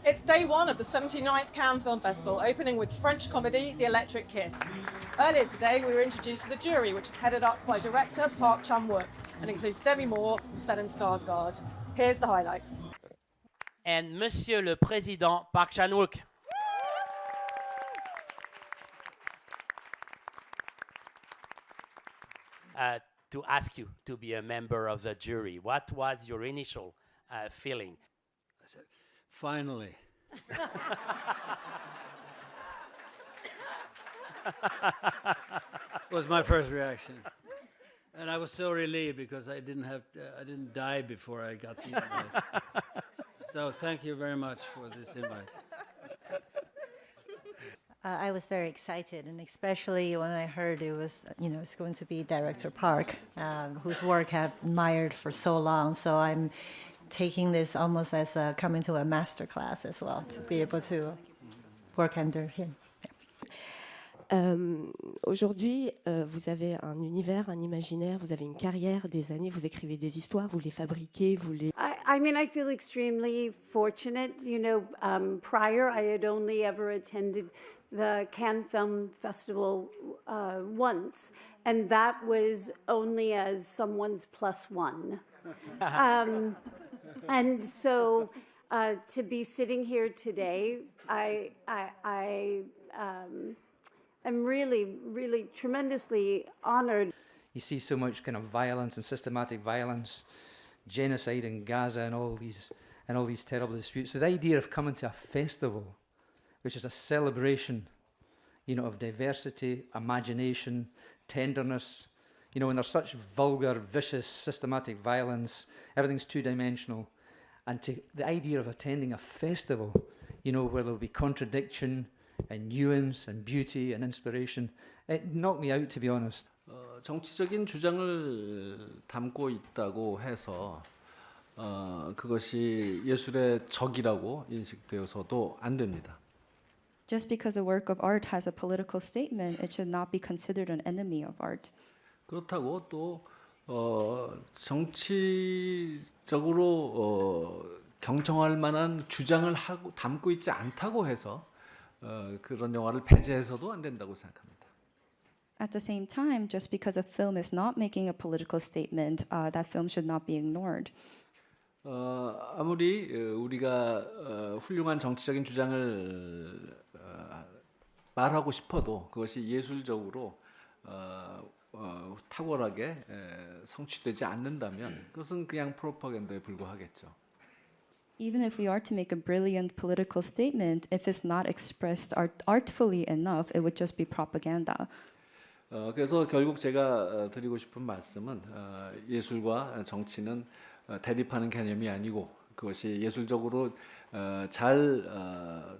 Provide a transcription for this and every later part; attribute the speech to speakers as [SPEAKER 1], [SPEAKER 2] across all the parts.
[SPEAKER 1] It's day one of the 79th Cannes Film Festival, opening with French comedy The Electric Kiss. Earlier today, we were introduced to the jury, which is headed up by director Park Chan-wook and includes Demi Moore and Stellan Skarsgård. Here's the highlights.
[SPEAKER 2] And Monsieur le Président Park Chan-wook. To ask you to be a member of the jury, what was your initial feeling?
[SPEAKER 3] I said, finally. Was my first reaction, and I was so relieved because I didn't die before I got the invite. So thank you very much for this invite.
[SPEAKER 4] I was very excited, and especially when I heard it was, it's going to be director Park, whose work I've admired for so long. So I'm taking this almost as coming to a master class as well, to be able to work under him.
[SPEAKER 5] Aujourd'hui, vous avez un univers, un imaginaire, vous avez une carrière, des années, vous écrivez des histoires, vous les fabriquez, vous les...
[SPEAKER 6] I mean, I feel extremely fortunate. Prior, I had only ever attended the Cannes Film Festival once, and that was only as someone's plus one. And so to be sitting here today, I'm really, really tremendously honored.
[SPEAKER 7] You see so much kind of violence and systematic violence, genocide in Gaza and all these terrible disputes. So the idea of coming to a festival, which is a celebration, of diversity, imagination, tenderness, when there's such vulgar, vicious, systematic violence, everything's two-dimensional. And the idea of attending a festival, where there'll be contradiction and nuance and beauty and inspiration, it knocked me out, to be honest.
[SPEAKER 8] 정치적인 주장을 담고 있다고 해서 그것이 예술의 적이라고 인식되어서도 안 됩니다.
[SPEAKER 9] Just because a work of art has a political statement, it should not be considered an enemy of art.
[SPEAKER 8] 그렇다고 또 정치적으로 경청할 만한 주장을 담고 있지 않다고 해서 그런 영화를 배제해서도 안 된다고 생각합니다.
[SPEAKER 9] At the same time, just because a film is not making a political statement, that film should not be ignored.
[SPEAKER 8] 아무리 우리가 훌륭한 정치적인 주장을 말하고 싶어도 그것이 예술적으로 탁월하게 성취되지 않는다면 그것은 그냥 프로파간다에 불과하겠죠.
[SPEAKER 9] Even if we are to make a brilliant political statement, if it's not expressed artfully enough, it would just be propaganda.
[SPEAKER 8] 그래서 결국 제가 드리고 싶은 말씀은 예술과 정치는 대립하는 개념이 아니고 그것이 예술적으로 잘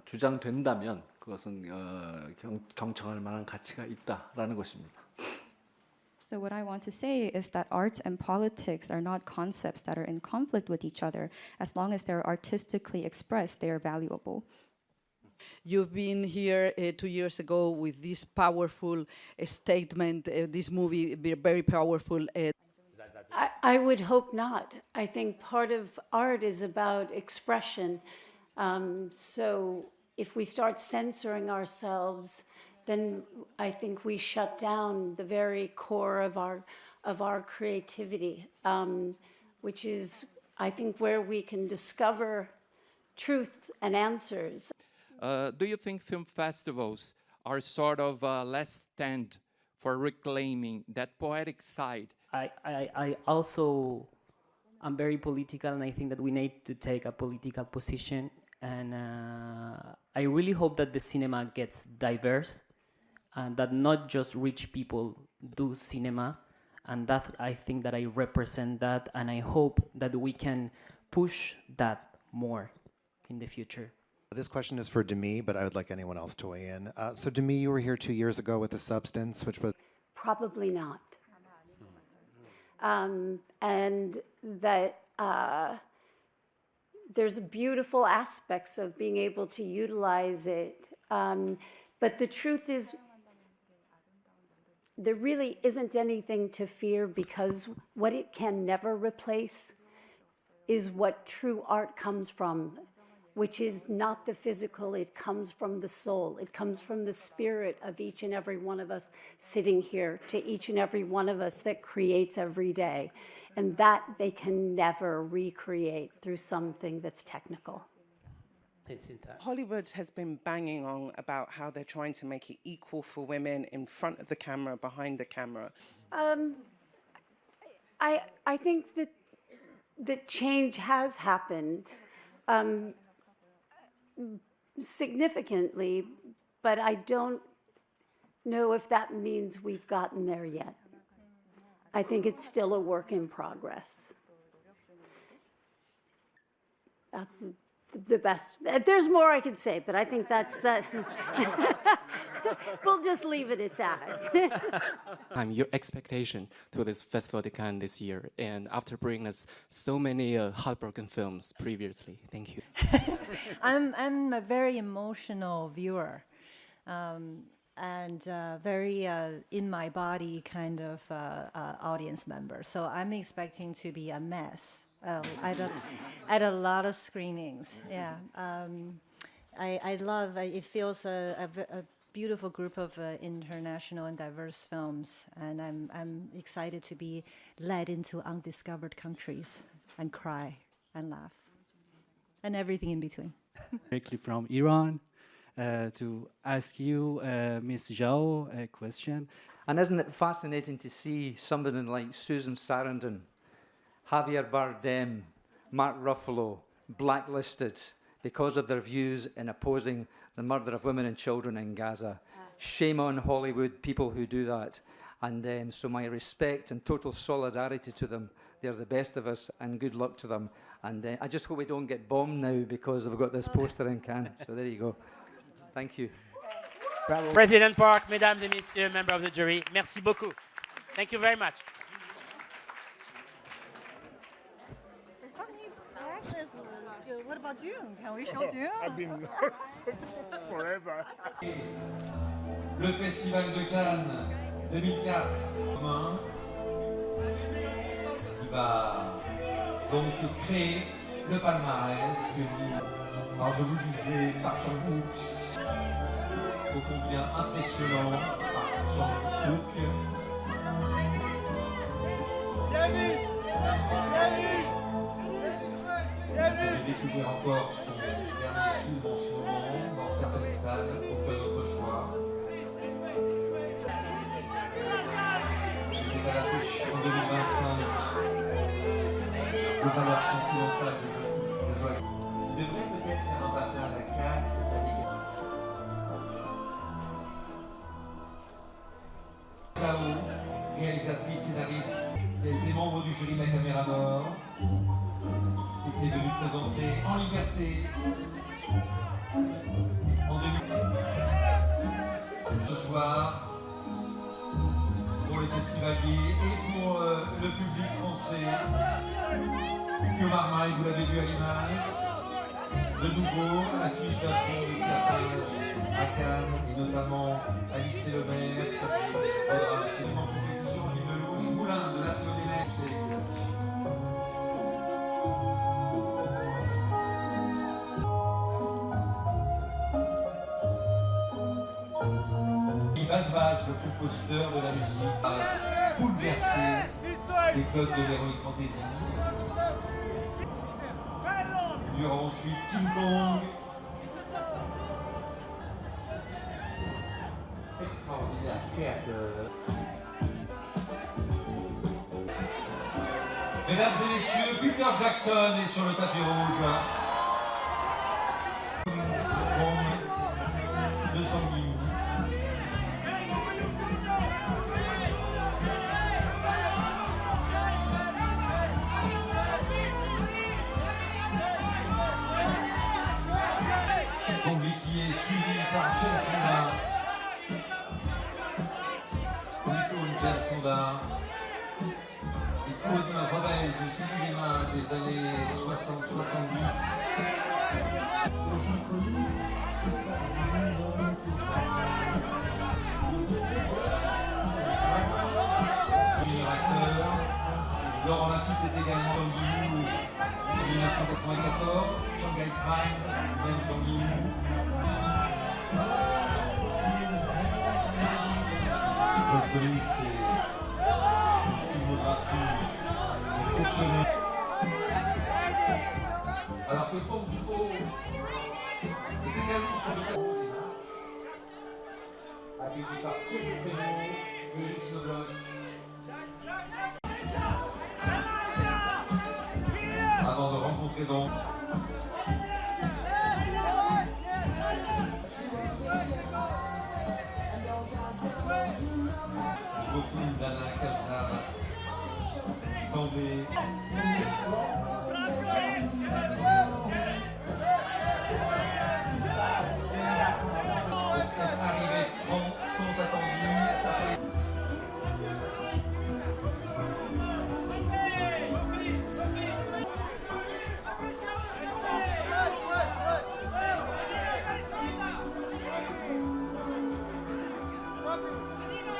[SPEAKER 8] 주장된다면 그것은 경청할 만한 가치가 있다라는 것입니다.
[SPEAKER 9] So what I want to say is that art and politics are not concepts that are in conflict with each other. As long as they're artistically expressed, they are valuable.
[SPEAKER 10] You've been here 2 years ago with this powerful statement, this movie, very powerful.
[SPEAKER 6] I would hope not. I think part of art is about expression. So if we start censoring ourselves, then I think we shut down the very core of our creativity, which is, I think, where we can discover truth and answers.
[SPEAKER 11] Do you think film festivals are sort of a last stand for reclaiming that poetic side?
[SPEAKER 12] I also am very political, and I think that we need to take a political position. And I really hope that the cinema gets diverse, and that not just rich people do cinema. And that I think that I represent that, and I hope that we can push that more in the future.
[SPEAKER 13] This question is for Demi, but I would like anyone else to weigh in. So Demi, you were here 2 years ago with The Substance, which was...
[SPEAKER 6] Probably not. And that there's beautiful aspects of being able to utilize it. But the truth is, there really isn't anything to fear, because what it can never replace is what true art comes from. which is not the physical. It comes from the soul. It comes from the spirit of each and every one of us sitting here, to each and every one of us that creates every day. And that they can never recreate through something that's technical.
[SPEAKER 14] Hollywood has been banging on about how they're trying to make it equal for women in front of the camera, behind the camera.
[SPEAKER 6] I think that change has happened significantly, but I don't know if that means we've gotten there yet. I think it's still a work in progress. That's the best. There's more I could say, but I think that's... we'll just leave it at that.
[SPEAKER 15] Your expectation to this Festival de Cannes this year, and after bringing us so many heartbroken films previously. Thank you.
[SPEAKER 4] I'm a very emotional viewer, and very in my body kind of audience member. So I'm expecting to be a mess at a lot of screenings. Yeah, I love. It feels a beautiful group of international and diverse films, and I'm excited to be led into undiscovered countries and cry and laugh and everything in between.
[SPEAKER 16] Directly from Iran, to ask you, Ms. Zhao, a question.
[SPEAKER 7] And isn't it fascinating to see somebody like Susan Sarandon, Javier Bardem, Mark Ruffalo, blacklisted because of their views in opposing the murder of women and children in Gaza. Shame on Hollywood, people who do that. And so my respect and total solidarity to them. They're the best of us, and good luck to them. And I just hope we don't get bombed now because we've got this poster in Cannes. So there you go. Thank you.
[SPEAKER 2] Bravo. President Park, mesdames et messieurs, member of the jury, merci beaucoup. Thank you very much.
[SPEAKER 4] What about you? Can we show you?
[SPEAKER 17] I've been forever.
[SPEAKER 18] Le Festival de Cannes 2004 qui va donc créer le palmarès que nous... Alors je vous disais, Park Chan-wook, ô combien impressionnant, Park Chan-wook. J'ai découvert encore son dernier film en ce moment, dans certaines salles, pourquoi notre choix. J'étais à l'affiche en 2025, de valeurs sentimentales de joie. Il devrait peut-être faire un passage à Cannes cette année. Sao, réalisatrice, scénariste, qui a été membre du jury de la Caméra d'Or, qui était venu présenter En Liberté en 2000. Ce soir, pour les festivaliers et pour le public français, que Marmaille, vous l'avez vu à l'image, de nouveau à l'affiche d'un film de personnage à Cannes, et notamment Alice et le maire, faudra absolument compétition, Gilles Lelouch, Moulin de la Sonnette. Baz, le compositeur de la musique, a bouleversé les codes de l'Heroic Fantasy. Il y aura ensuite King Kong. Extraordinaire créateur. Mesdames et messieurs, Peter Jackson est sur le tapis rouge. Gong, 200 000. Qui est suivi par Fonda, Fonda, icône rebelle du cinéma des années 60-70. Meilleur acteur, Laurent Lafitte est également dans le en 1994, Shanghai Pride. Anthony, c'est une filmographie exceptionnelle. Alors que Fonda est également sur le tableau des marches, accueilli par Chinese-Singaporean et avant de rencontrer donc